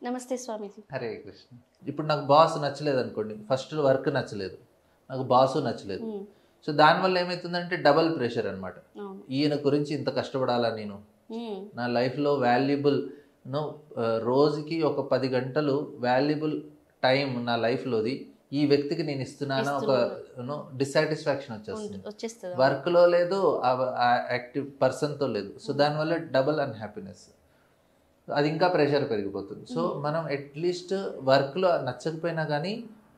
నమస్తే స్వామీజీ. హరే కృష్ణ. ఇప్పుడు నాకు బాస్ నచ్చలేదు అనుకోండి, ఫస్ట్ వర్క్ నచ్చలేదు, నాకు బాసు నచ్చలేదు. హ్మ్. సో దానివల్ల ఏమవుతుందంటే డబల్ ప్రెషర్ అనమాట. అవును. ఈయన గురించి ఇంత కష్టపడాలా నేను, హ్మ్. నా లైఫ్లో వాల్యుబుల్ నో రోజుకి ఒక 10 గంటలు వాల్యుబుల్ టైం నా లైఫ్లోది ఈ వ్యక్తికి నేను ఇస్తున్నానా ఒక డిసాటిస్ఫాక్షన్ వచ్చేస్తుంది. వచ్చేస్తుంది. వర్క్లో లేదు, ఆ యాక్టివ్ పర్సన్తో లేదు. సో దానివల్ల డబల్ అన్హ్యాపీనెస్, అది ఇంకా ప్రెషర్ పెరిగిపోతుంది. సో మనం అట్లీస్ట్ వర్క్లో నచ్చకపోయినా కానీ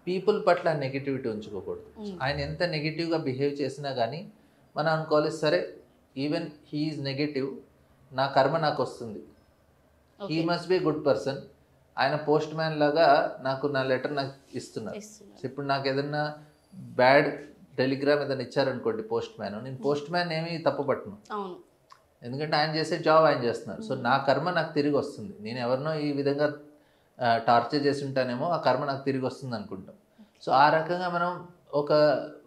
పీపుల్ పట్ల నెగిటివిటీ ఉంచుకోకూడదు. ఆయన ఎంత నెగిటివ్గా బిహేవ్ చేసినా కానీ మనం అనుకోవాలి, సరే ఈవెన్ హీఈస్ నెగిటివ్, నా కర్మ నాకు వస్తుంది, he must be good person. ఆయన పోస్ట్ మ్యాన్ లాగా నాకు నా లెటర్ నాకు ఇస్తున్నారు. ఇప్పుడు నాకు ఏదన్నా బ్యాడ్ టెలిగ్రామ్ ఏదైనా ఇచ్చారనుకోండి పోస్ట్ మ్యాన్, నేను పోస్ట్ మ్యాన్ ఏమీ తప్పు పట్టను, ఎందుకంటే ఆయన చేసే జాబ్ ఆయన చేస్తున్నారు. సో నా కర్మ నాకు తిరిగి వస్తుంది. నేను ఎవరినో ఈ విధంగా టార్చర్ చేసి ఉంటానేమో, ఆ కర్మ నాకు తిరిగి వస్తుంది అనుకుంటాం. సో ఆ రకంగా మనం ఒక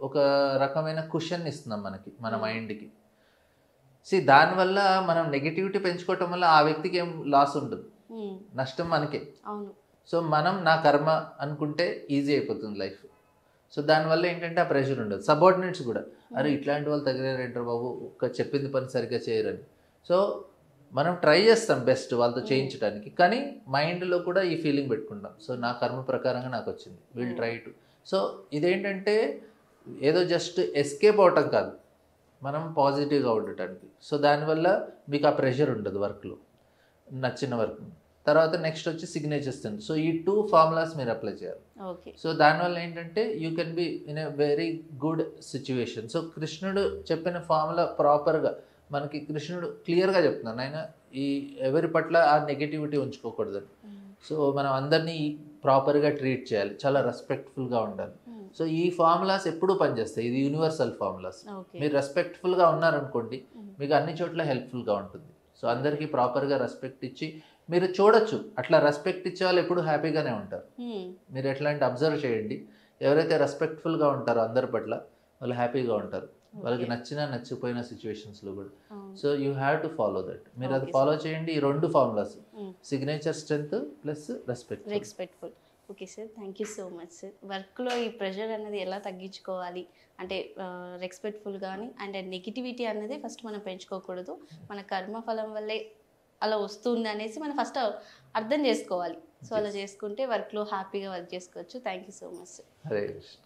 ఒక రకమైన క్వశ్చన్ ఇస్తున్నాం మనకి, మన మైండ్కి. దానివల్ల మనం నెగిటివిటీ పెంచుకోవటం వల్ల ఆ వ్యక్తికి ఏం లాస్ ఉండదు, నష్టం మనకే. సో మనం నా కర్మ అనుకుంటే ఈజీ అయిపోతుంది లైఫ్. సో దానివల్ల ఏంటంటే ఆ ప్రెషర్ ఉండదు. సబార్డినేట్స్ కూడా, అరే ఇట్లాంటి వాళ్ళు తగిలేరంటారు బాబు, ఒక చెప్పింది పని సరిగ్గా చేయరని. సో మనం ట్రై చేస్తాం బెస్ట్ వాళ్ళతో చేయించడానికి, కానీ మైండ్లో కూడా ఈ ఫీలింగ్ పెట్టుకుంటాం, సో నా కర్మ ప్రకారంగా నాకు వచ్చింది, విల్ ట్రై టు. సో ఇదేంటంటే ఏదో జస్ట్ ఎస్కేప్ అవటం కాదు, మనం పాజిటివ్గా ఉండటానికి. సో దానివల్ల మీకు ఆ ప్రెషర్ ఉండదు వర్క్లో, నచ్చిన వర్క్. తర్వాత నెక్స్ట్ వచ్చి సిగ్నేచర్స్. సో ఈ 2 ఫార్ములాస్ మీరు అప్లై చేయాలి. సో దానివల్ల ఏంటంటే you can be in a very good situation. So కృష్ణుడు చెప్పిన ఫార్ములా ప్రాపర్గా మనకి కృష్ణుడు క్లియర్గా చెప్తున్నాను, ఆయన ఈ ఎవరి పట్ల ఆ నెగిటివిటీ ఉంచుకోకూడదని. సో మనం అందరినీ ప్రాపర్గా ట్రీట్ చేయాలి, చాలా రెస్పెక్ట్ఫుల్గా ఉండాలి. సో ఈ ఫార్ములాస్ ఎప్పుడూ పనిచేస్తాయి, ఇది యూనివర్సల్ ఫార్ములాస్. మీరు రెస్పెక్ట్ఫుల్గా ఉన్నారనుకోండి, మీకు అన్ని చోట్ల హెల్ప్ఫుల్గా ఉంటుంది. సో అందరికీ ప్రాపర్గా రెస్పెక్ట్ ఇచ్చి మీరు చూడొచ్చు, అట్లా రెస్పెక్ట్ ఇచ్చే వాళ్ళు ఎప్పుడు హ్యాపీగానే ఉంటారు. మీరు ఎట్లాంటి అబ్జర్వ్ చేయండి, ఎవరైతే రెస్పెక్ట్ఫుల్గా ఉంటారో అందరి పట్ల వాళ్ళు హ్యాపీగా ఉంటారు, వాళ్ళకి నచ్చినా నచ్చిపోయిన సిచ్యువేషన్స్లో కూడా. So you have to follow that. మీరు అది ఫాలో చేయండి, ఈ 2 formulas, signature strength plus respectful. Okay sir, thank you so much sir. వర్క్లో ఈ ప్రెషర్ అనేది ఎలా తగ్గించుకోవాలి అంటే రెస్పెక్ట్ఫుల్ కానీ అండ్ నెగిటివిటీ అనేది ఫస్ట్ మనం పెంచుకోకూడదు, మన కర్మఫలం వల్లే అలా వస్తుంది అనేసి మనం ఫస్ట్ అర్థం చేసుకోవాలి. సో అలా చేసుకుంటే వర్క్లో హ్యాపీగా వర్క్ చేసుకోవచ్చు. Thank you so much sir. Hare Krishna.